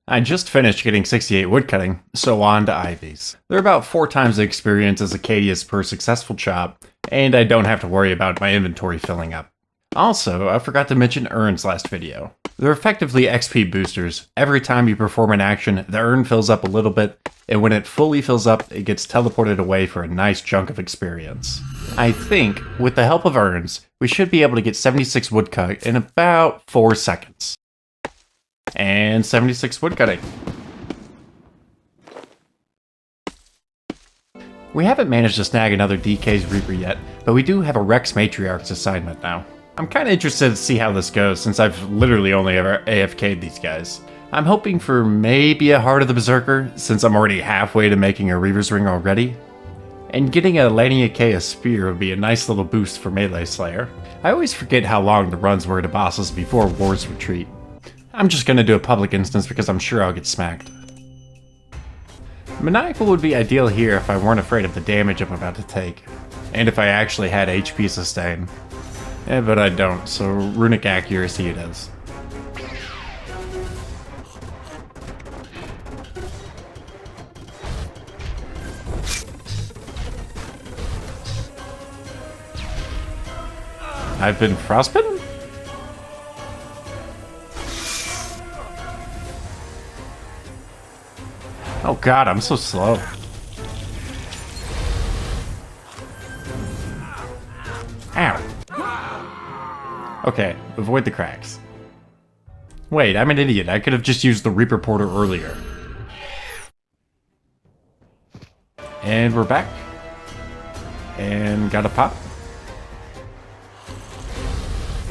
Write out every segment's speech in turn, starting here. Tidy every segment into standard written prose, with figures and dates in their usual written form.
I just finished getting 68 woodcutting, so on to Ivies. They're about 4 times the experience as Acadius per successful chop, and I don't have to worry about my inventory filling up. Also, I forgot to mention urns last video. They're effectively XP boosters. Every time you perform an action, the urn fills up a little bit, and when it fully fills up, it gets teleported away for a nice chunk of experience. I think, with the help of urns, we should be able to get 76 woodcut in about 4 seconds. And 76 woodcutting. We haven't managed to snag another DK's Reaper yet, but we do have a Rex Matriarch's assignment now. I'm kinda interested to see how this goes, since I've literally only ever AFK'd these guys. I'm hoping for maybe a Heart of the Berserker, since I'm already halfway to making a Reaver's Ring already. And getting a Laniakea Spear would be a nice little boost for Melee Slayer. I always forget how long the runs were to bosses before War's Retreat. I'm just gonna do a public instance because I'm sure I'll get smacked. Maniacal would be ideal here if I weren't afraid of the damage I'm about to take, and if I actually had HP sustain. But I don't, so runic accuracy it is. I've been frostbitten? Oh god, I'm so slow. Ow. Okay, avoid the cracks. Wait, I'm an idiot. I could have just used the Reaper Porter earlier. And we're back. And got a pop.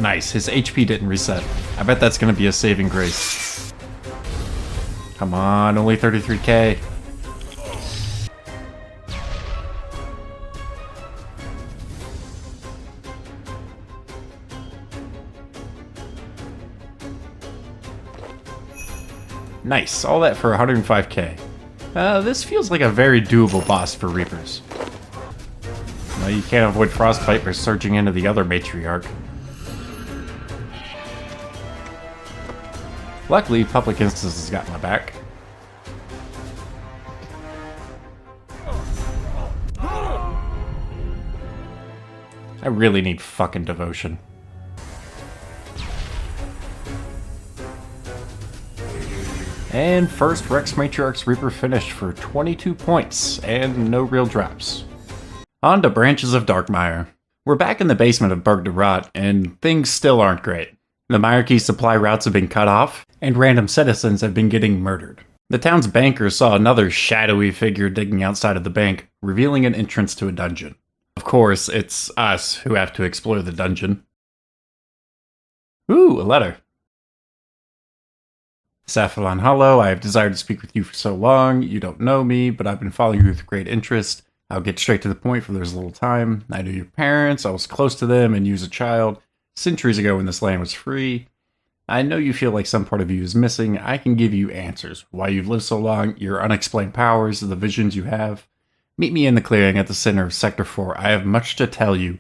Nice, his HP didn't reset. I bet that's gonna be a saving grace. Come on, only 33k. Nice, all that for 105k. This feels like a very doable boss for Reapers. Well, you can't avoid Frostbite by surging into the other matriarch. Luckily, Public Instance has got my back. I really need fucking devotion. And first Rex Matriarch's Reaper finished for 22 points, and no real drops. On to Branches of Darkmeyer. We're back in the basement of Berg de Rot, and things still aren't great. The Myreque supply routes have been cut off, and random citizens have been getting murdered. The town's banker saw another shadowy figure digging outside of the bank, revealing an entrance to a dungeon. Of course, it's us who have to explore the dungeon. Ooh, a letter. Sapphilon Hollow, I have desired to speak with you for so long. You don't know me, but I've been following you with great interest. I'll get straight to the point for there's little time. I knew your parents, I was close to them, and you as a child. Centuries ago when this land was free. I know you feel like some part of you is missing. I can give you answers. Why you've lived so long, your unexplained powers, the visions you have. Meet me in the clearing at the center of Sector 4. I have much to tell you.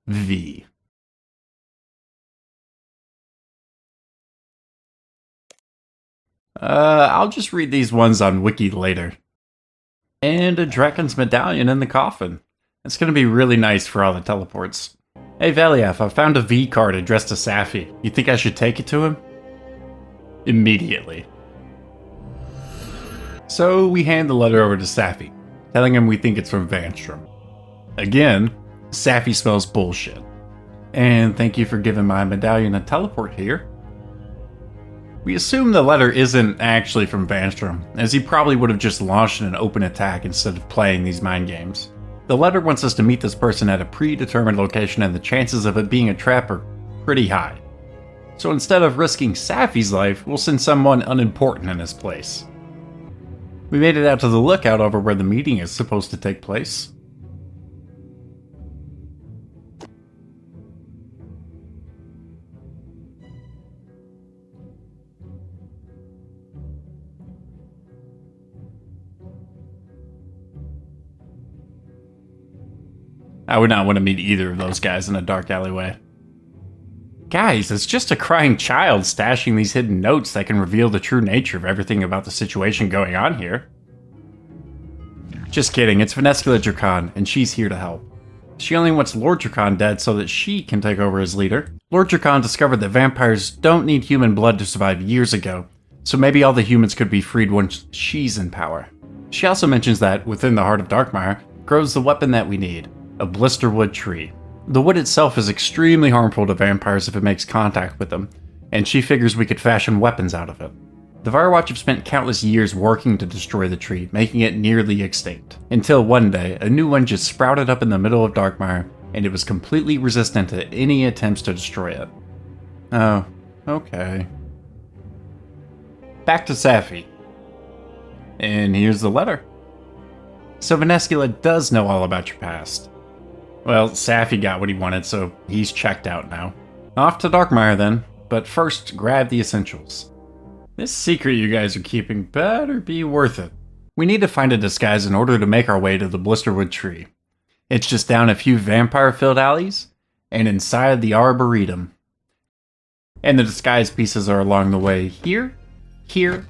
V. I'll just read these ones on Wiki later. And a Draken's medallion in the coffin. It's gonna be really nice for all the teleports. Hey Valiaf, I found a V card addressed to Safi. You think I should take it to him? Immediately. So we hand the letter over to Safi, telling him we think it's from Vanstrom. Again, Safi smells bullshit. And thank you for giving my medallion a teleport here. We assume the letter isn't actually from Vanstrom, as he probably would have just launched an open attack instead of playing these mind games. The letter wants us to meet this person at a predetermined location, and the chances of it being a trap are pretty high. So instead of risking Safi's life, we'll send someone unimportant in his place. We made it out to the lookout over where the meeting is supposed to take place. I would not want to meet either of those guys in a dark alleyway. Guys, it's just a crying child stashing these hidden notes that can reveal the true nature of everything about the situation going on here. Just kidding, it's Vanescula Drakon, and she's here to help. She only wants Lord Drakon dead so that she can take over as leader. Lord Drakon discovered that vampires don't need human blood to survive years ago, so maybe all the humans could be freed once she's in power. She also mentions that, within the heart of Darkmeyer, grows the weapon that we need, a blisterwood tree. The wood itself is extremely harmful to vampires if it makes contact with them, and she figures we could fashion weapons out of it. The Firewatch have spent countless years working to destroy the tree, making it nearly extinct. Until one day, a new one just sprouted up in the middle of Darkmeyer, and it was completely resistant to any attempts to destroy it. Oh, okay. Back to Safi. And here's the letter. So Vanescula does know all about your past. Well, Safi got what he wanted, so he's checked out now. Off to Darkmeyer then, but first grab the essentials. This secret you guys are keeping better be worth it. We need to find a disguise in order to make our way to the blisterwood tree. It's just down a few vampire-filled alleys, and inside the arboretum. And the disguise pieces are along the way here, here,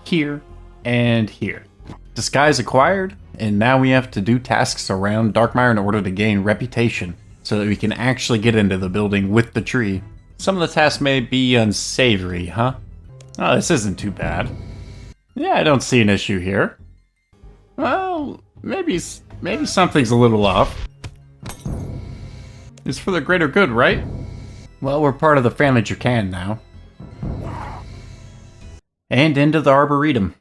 here, and here. Disguise acquired, and now we have to do tasks around Darkmeyer in order to gain reputation, so that we can actually get into the building with the tree. Some of the tasks may be unsavory, huh? Oh, this isn't too bad. Yeah, I don't see an issue here. Well, maybe something's a little off. It's for the greater good, right? Well, we're part of the family Drakon now. And into the Arboretum.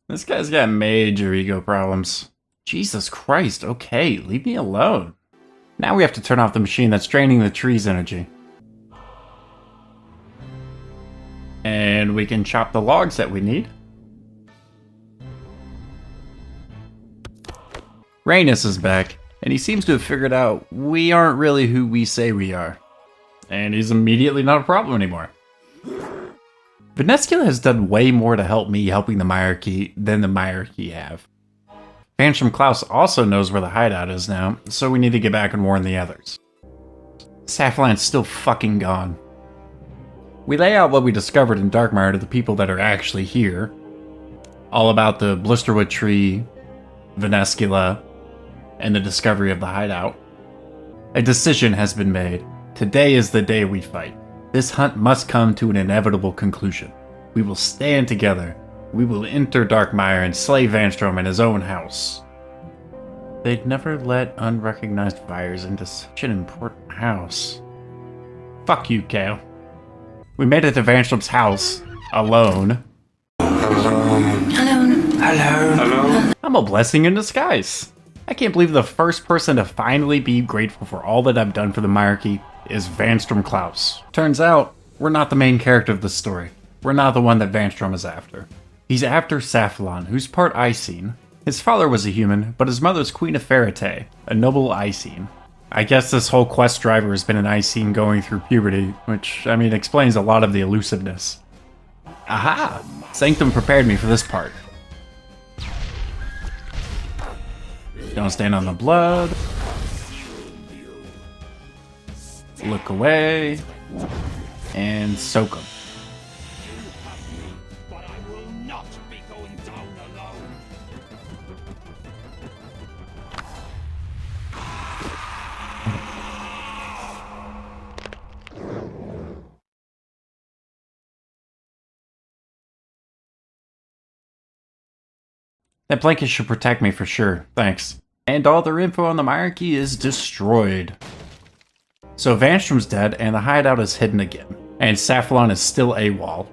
This guy's got major ego problems. Jesus Christ, okay, leave me alone. Now we have to turn off the machine that's draining the tree's energy. And we can chop the logs that we need. Rhaenys is back, and he seems to have figured out we aren't really who we say we are. And he's immediately not a problem anymore. Vanescula has done way more to help me helping the Myreque than the Myreque have. Vanstrom Klaus also knows where the hideout is now, so we need to get back and warn the others. Safflan's still fucking gone. We lay out what we discovered in Darkmeyer to the people that are actually here. All about the blisterwood tree, Vanescula, and the discovery of the hideout. A decision has been made. Today is the day we fight. This hunt must come to an inevitable conclusion. We will stand together. We will enter Darkmeyer and slay Vanstrom in his own house. They'd never let unrecognized fires into such an important house. Fuck you, Kale. We made it to Vanstrom's house, alone. Hello. I'm a blessing in disguise. I can't believe the first person to finally be grateful for all that I've done for the Myreque is Vanstrom Klaus. Turns out, we're not the main character of the story. We're not the one that Vanstrom is after. He's after Safflon, who's part Icene. His father was a human, but his mother's Queen of Ferrite, a noble Icene. I guess this whole quest driver has been an Icene going through puberty, which, I mean, explains a lot of the elusiveness. Aha! Sanctum prepared me for this part. Don't stand on the blood. Look away. And soak them. That blanket should protect me for sure, thanks. And all their info on the Myreque is destroyed. So Vanstrom's dead, and the hideout is hidden again. And Safflon is still AWOL.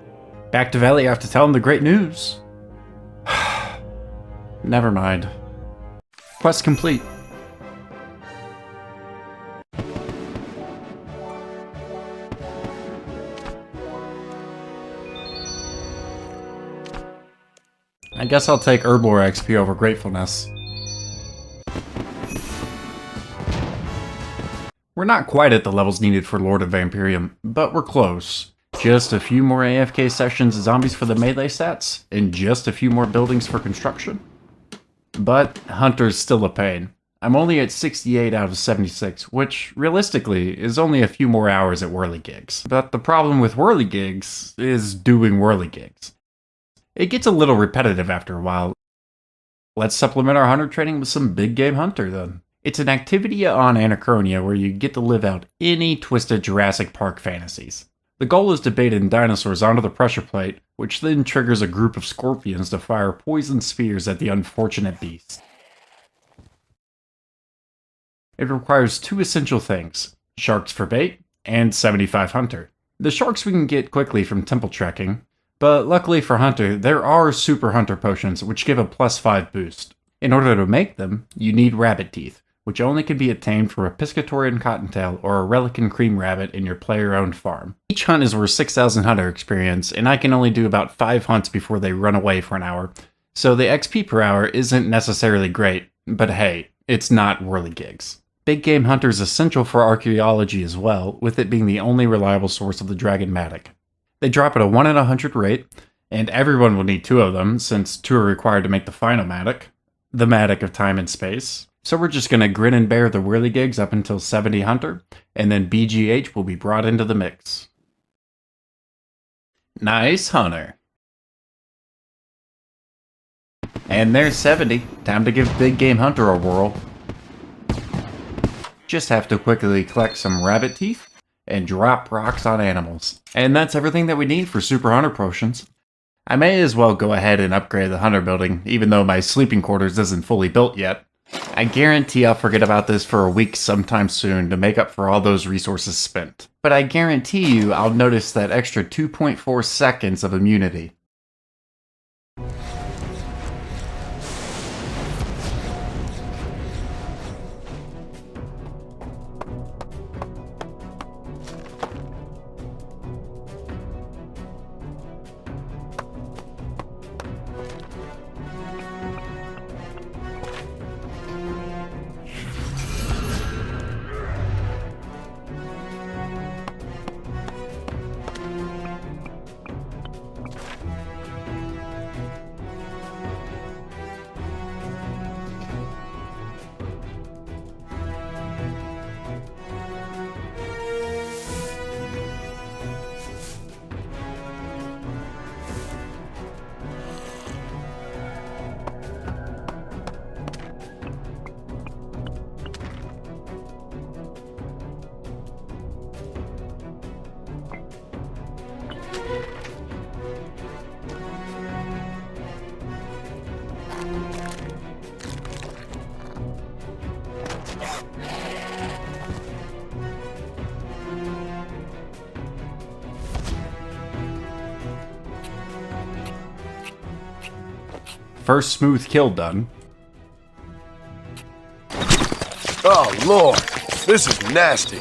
Back to Valley, I have to tell him the great news. Never mind. Quest complete. I guess I'll take Herblore XP over Gratefulness. We're not quite at the levels needed for Lord of Vampyrium, but we're close. Just a few more AFK sessions, zombies for the melee stats, and just a few more buildings for construction. But Hunter's still a pain. I'm only at 68 out of 76, which realistically is only a few more hours at whirligigs. But the problem with whirligigs is doing whirligigs. It gets a little repetitive after a while. Let's supplement our hunter training with some big game hunter then. It's an activity on Anachronia where you get to live out any twisted Jurassic Park fantasies. The goal is to bait in dinosaurs onto the pressure plate, which then triggers a group of scorpions to fire poison spheres at the unfortunate beast. It requires 2 essential things, sharks for bait, and 75 hunter. The sharks we can get quickly from temple trekking, but luckily for hunter, there are super hunter potions which give a +5 boost. In order to make them, you need rabbit teeth, which only can be obtained from a Piscatorian cottontail or a Relican cream rabbit in your player-owned farm. Each hunt is worth 6,000 hunter experience, and I can only do about 5 hunts before they run away for an hour, so the XP per hour isn't necessarily great, but hey, it's not whirligigs. Big game hunter is essential for archaeology as well, with it being the only reliable source of the dragon matic. They drop at a 1 in 100 rate, and everyone will need 2 of them, since 2 are required to make the final matic, the matic of time and space. So we're just going to grin and bear the whirligigs up until 70 hunter, and then BGH will be brought into the mix. Nice hunter. And there's 70. Time to give big game hunter a whirl. Just have to quickly collect some rabbit teeth and drop rocks on animals. And that's everything that we need for super hunter potions. I may as well go ahead and upgrade the hunter building, even though my sleeping quarters isn't fully built yet. I guarantee I'll forget about this for a week sometime soon to make up for all those resources spent. But I guarantee you I'll notice that extra 2.4 seconds of immunity. First smooth kill done. Oh, Lord, this is nasty.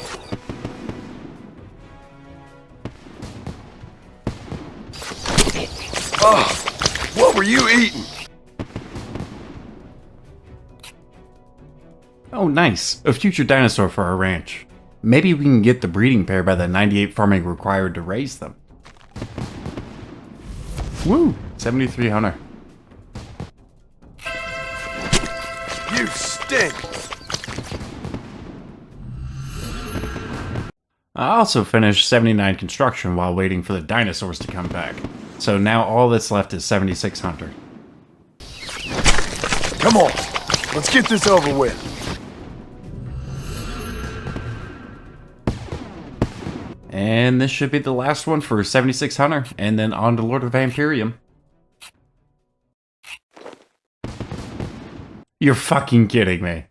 Oh, what were you eating? Oh nice, a future dinosaur for our ranch. Maybe we can get the breeding pair by the 98 farming required to raise them. Woo, 73 hunter. You stink. I also finished 79 construction while waiting for the dinosaurs to come back. So now all that's left is 76 hunter. Come on, let's get this over with. And this should be the last one for 76 hunter, and then on to Lord of Vampyrium. You're fucking kidding me.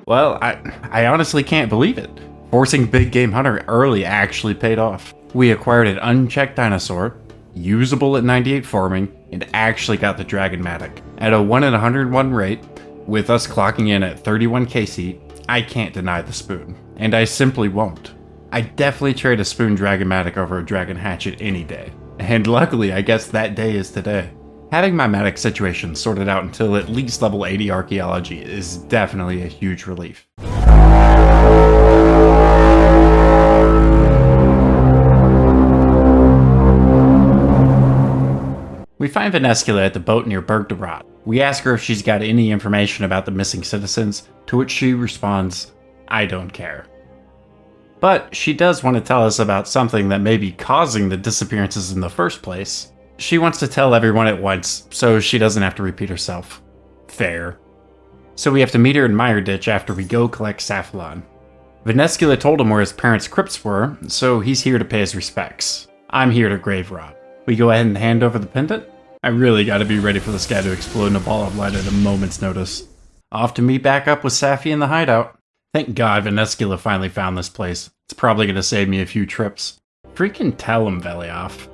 Well, I honestly can't believe it. Forcing Big Game Hunter early actually paid off. We acquired an unchecked dinosaur, usable at 98 farming, and actually got the Dragon Matic. At a 1 in 101 rate, with us clocking in at 31 KC, I can't deny the spoon. And I simply won't. I definitely trade a spoon Dragon Matic over a Dragon Hatchet any day. And luckily, I guess that day is today. Having my Matic situation sorted out until at least level 80 archaeology is definitely a huge relief. We find Venescula at the boat near Bergderot. We ask her if she's got any information about the missing citizens, to which she responds, "I don't care." But she does want to tell us about something that may be causing the disappearances in the first place. She wants to tell everyone at once, so she doesn't have to repeat herself. Fair. So we have to meet her in Myreque after we go collect Saffalon. Venescula told him where his parents' crypts were, so he's here to pay his respects. I'm here to grave rob. We go ahead and hand over the pendant? I really gotta be ready for this guy to explode in a ball of light at a moment's notice. Off to meet back up with Safi in the hideout. Thank God Venescula finally found this place. It's probably gonna save me a few trips. Freaking tell him, Velioff.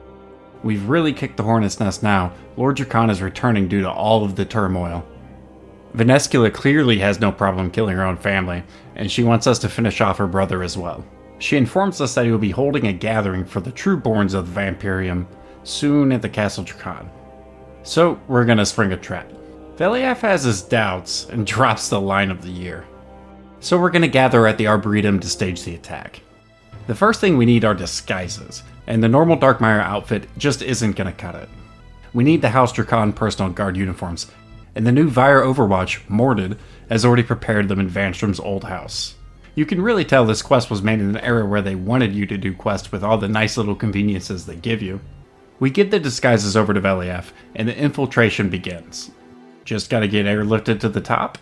We've really kicked the hornet's nest now. Lord Drakan is returning due to all of the turmoil. Venescula clearly has no problem killing her own family, and she wants us to finish off her brother as well. She informs us that he will be holding a gathering for the trueborns of the Vampyrium soon at the Castle Drakan. So we're gonna spring a trap. Velioff has his doubts and drops the line of the year. So we're gonna gather at the Arboretum to stage the attack. The first thing we need are disguises, and the normal Darkmeyer outfit just isn't gonna cut it. We need the House Drakan personal guard uniforms, and the new Vampyre Overwatch, Morded, has already prepared them in Vanstrom's old house. You can really tell this quest was made in an era where they wanted you to do quests with all the nice little conveniences they give you. We give the disguises over to Velioff, and the infiltration begins. Just gotta get airlifted to the top,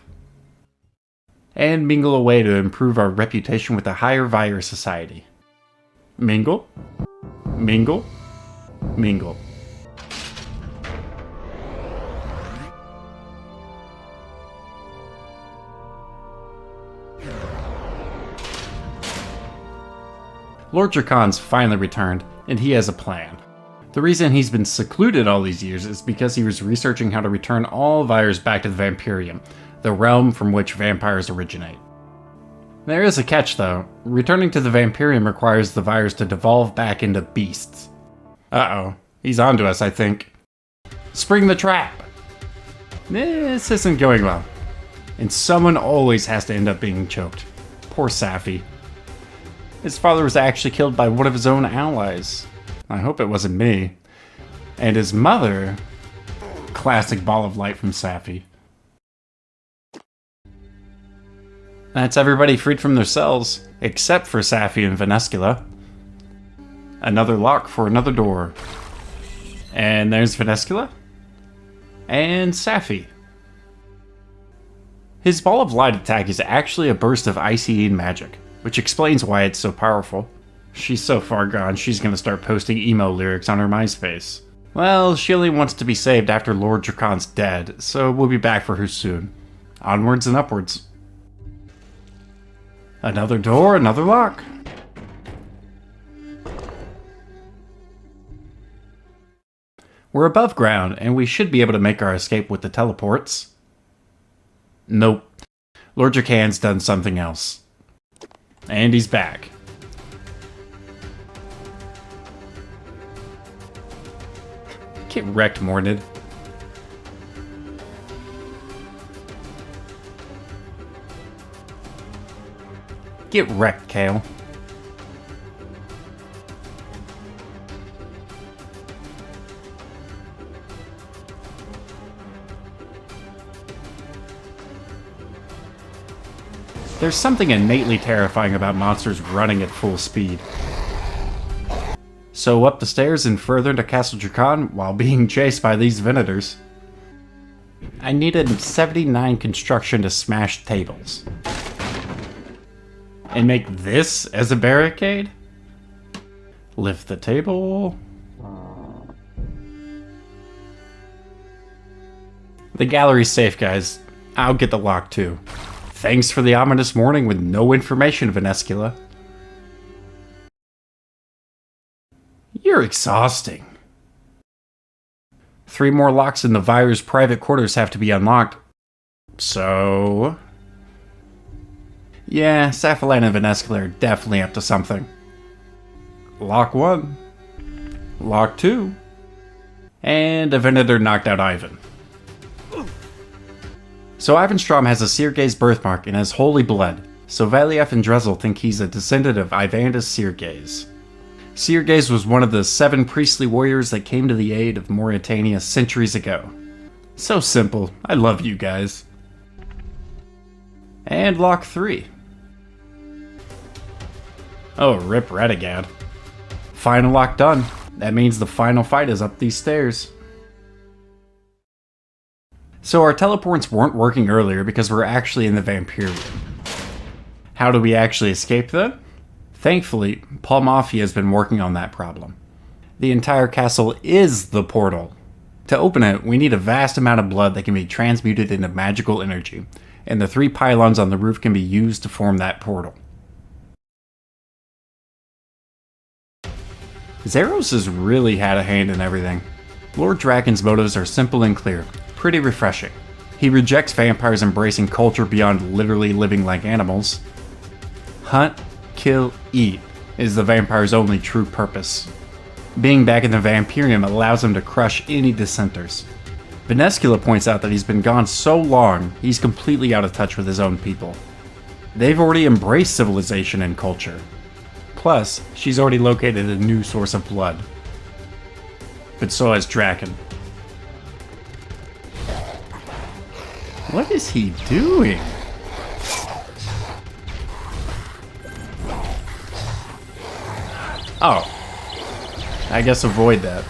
and mingle away to improve our reputation with the higher Vampyre society. Mingle, mingle, mingle. Lord Drakan's finally returned, and he has a plan. The reason he's been secluded all these years is because he was researching how to return all Vampyres back to the Vampyrium, the realm from which vampires originate. There is a catch though. Returning to the Vampyrium requires the Vampyres to devolve back into beasts. Uh-oh, he's onto us, I think. Spring the trap! This isn't going well. And someone always has to end up being choked. Poor Safi. His father was actually killed by one of his own allies. I hope it wasn't me. And his mother... Classic ball of light from Safi. That's everybody freed from their cells, except for Safi and Venescula. Another lock for another door. And there's Venescula. And Safi. His ball of light attack is actually a burst of icy magic, which explains why it's so powerful. She's so far gone, she's gonna start posting emo lyrics on her MySpace. Well, she only wants to be saved after Lord Drakan's dead, so we'll be back for her soon. Onwards and upwards. Another door, another lock. We're above ground, and we should be able to make our escape with the teleports. Nope. Lord Drakan's done something else. And he's back. Get wrecked, Morded. Get wrecked, Kale. There's something innately terrifying about monsters running at full speed. So up the stairs and further into Castle Drakan while being chased by these Venators. I needed 79 construction to smash tables. And make this as a barricade? Lift the table. The gallery's safe, guys. I'll get the lock too. Thanks for the ominous warning with no information, Venescula. You're exhausting. 3 more locks in the Vampyre's private quarters have to be unlocked. So... yeah, Saffalon and Venescula are definitely up to something. Lock 1. Lock 2. And a Venator knocked out Ivan. So Ivanstrom has a Seergaze birthmark and has holy blood, so Velioff and Drezel think he's a descendant of Ivandis Seergaze. Myreque was one of the 7 priestly warriors that came to the aid of Mauritania centuries ago. So simple. I love you guys. And lock 3. Oh, rip Radagad. Final lock done. That means the final fight is up these stairs. So our teleports weren't working earlier because we're actually in the Vampyrium. How do we actually escape though? Thankfully, Paul Mafia has been working on that problem. The entire castle is the portal. To open it, we need a vast amount of blood that can be transmuted into magical energy, and the 3 pylons on the roof can be used to form that portal. Zeros has really had a hand in everything. Lord Draken's motives are simple and clear, pretty refreshing. He rejects vampires embracing culture beyond literally living like animals. Hunt, kill, eat is the vampire's only true purpose. Being back in the Vampyrium allows him to crush any dissenters. Vanescula points out that he's been gone so long, he's completely out of touch with his own people. They've already embraced civilization and culture. Plus, she's already located a new source of blood. But so has Draken. What is he doing? Oh. I guess avoid that.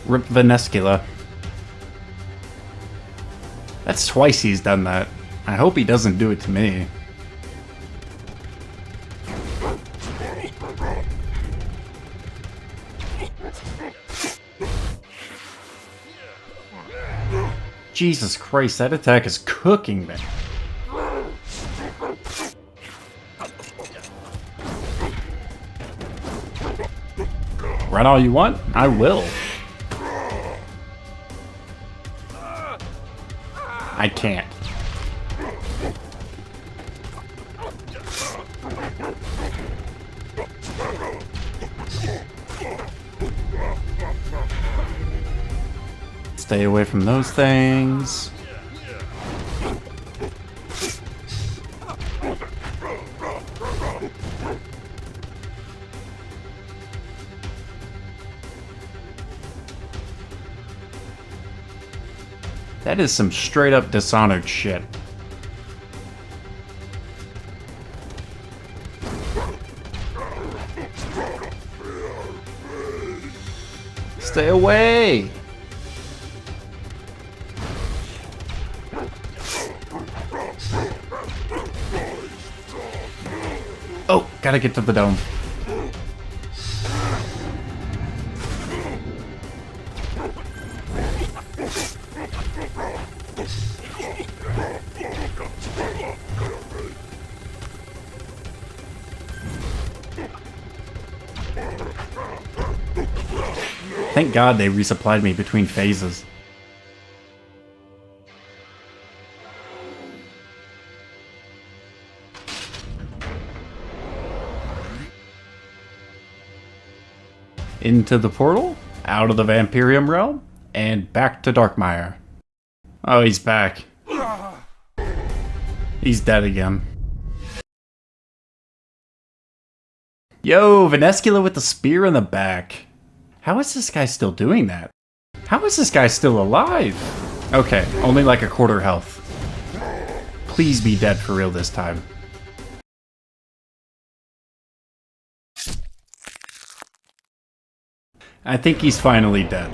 Rip Vanescula. That's twice he's done that. I hope he doesn't do it to me. Jesus Christ, that attack is cooking me. Run all you want? I will. I can't. Stay away from those things. That is some straight up Dishonored shit. Stay away! Oh, gotta get to the dome. Thank God they resupplied me between phases. Into the portal, out of the Vampyrium realm, and back to Darkmeyer. Oh, he's back. He's dead again. Yo, Vanescula with the spear in the back. How is this guy still doing that? How is this guy still alive? Okay, only like a quarter health. Please be dead for real this time. I think he's finally dead.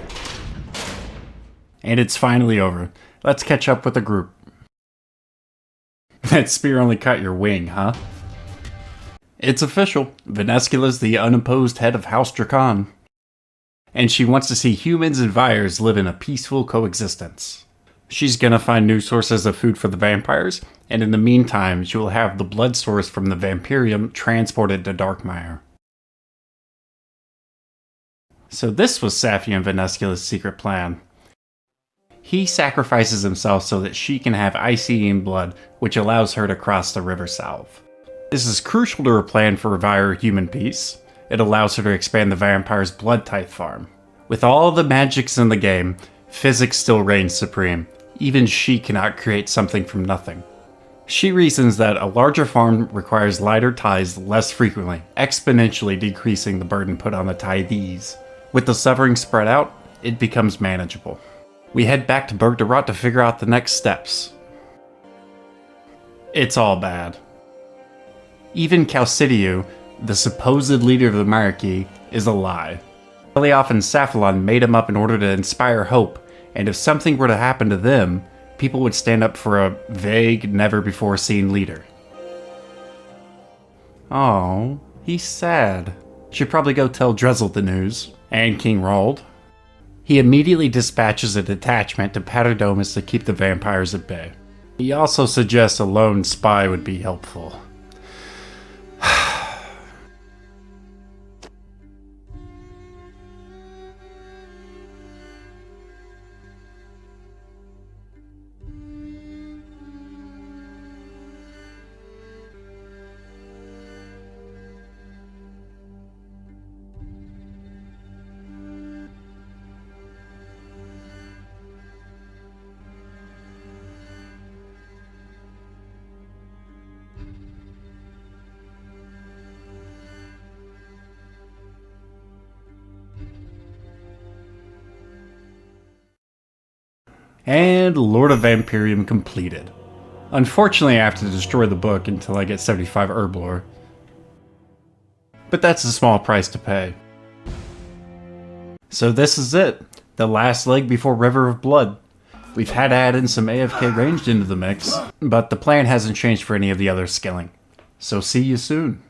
And it's finally over. Let's catch up with the group. That spear only cut your wing, huh? It's official. Vanescula's the unopposed head of House Dracan. And she wants to see humans and Vampyres live in a peaceful coexistence. She's gonna find new sources of food for the vampires, and in the meantime, she will have the blood source from the Vampyrium transported to Darkmeyer. So this was Safi and Vanescula's secret plan. He sacrifices himself so that she can have Icene blood, which allows her to cross the River South. This is crucial to her plan for Vampyre human peace. It allows her to expand the vampire's blood type farm. With all the magics in the game, physics still reigns supreme. Even she cannot create something from nothing. She reasons that a larger farm requires lighter ties less frequently, exponentially decreasing the burden put on the tithees. With the suffering spread out, it becomes manageable. We head back to Berg de Rot to figure out the next steps. It's all bad. Even Chalcidiu, the supposed leader of the Myreque, is a lie. Elioth and Saphalon made him up in order to inspire hope, and if something were to happen to them, people would stand up for a vague, never-before-seen leader. Oh, he's sad. Should probably go tell Drezel the news, and King Rold. He immediately dispatches a detachment to Paterdomus to keep the vampires at bay. He also suggests a lone spy would be helpful. And Lord of Vampyrium completed. Unfortunately, I have to destroy the book until I get 75 herblore. But that's a small price to pay. So this is it. The last leg before River of Blood. We've had to add in some AFK ranged into the mix, but the plan hasn't changed for any of the other skilling. So see you soon.